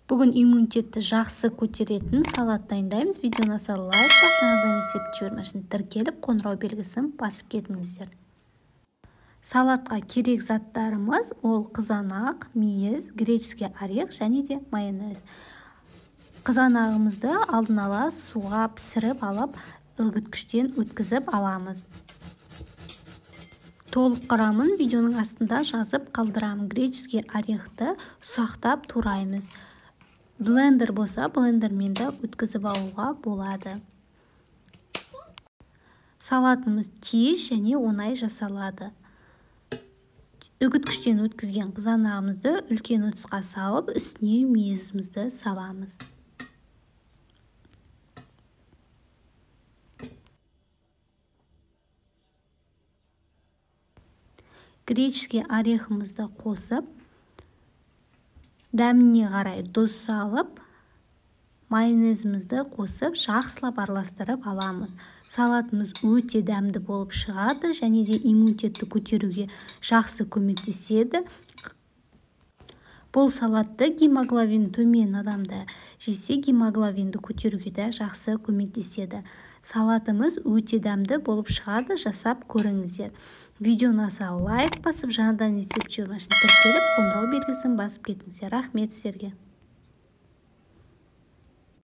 Бүгін иммунитетті жақсы көтеретін салат дайындаймыз. Видеоны аса лайк басып, жаңадан есепті жібермешін тіркеліп, қоңырау белгісін басып кетіңіздер. Салатқа керек заттарымыз ол қызанақ, мейіз, греческий орех және де майонез. Қызанағымызды алдын ала суға пісіріп алып, үгіткіштен өткізіп аламыз. Толық құрамын видеоның астында жазып қалдырамын. Греческий орехті ұсақтап тураймыз. Блендер болса, блендермен де өткізіп алуға болады. Салатымыз тез және оңай жасалады. Үгіткіштен өткізген қызанағымызды үлкен ыдысқа салып, үстіне мейізімізді саламыз. Греческий орехімізді қосып, дәміне қарай тұз салып, майонезімізді қосып, жақсылап араластырып аламыз. Салатымыз өте дәмді болып шығады және де иммунитетті көтеруге жақсы көмектеседі. Бұл салатты гемоглобин төмен адамда жесе, гемоглобинді көтеруге де жақсы көмектеседі. Салатымыз өте дәмді болып шығады, жасап көріңіздер. Видеоны аса лайк басып, жаңадан есепті жібермешін тіркеліп, қоңырау белгісін басып кетіңіздер. Рахмет сіздерге.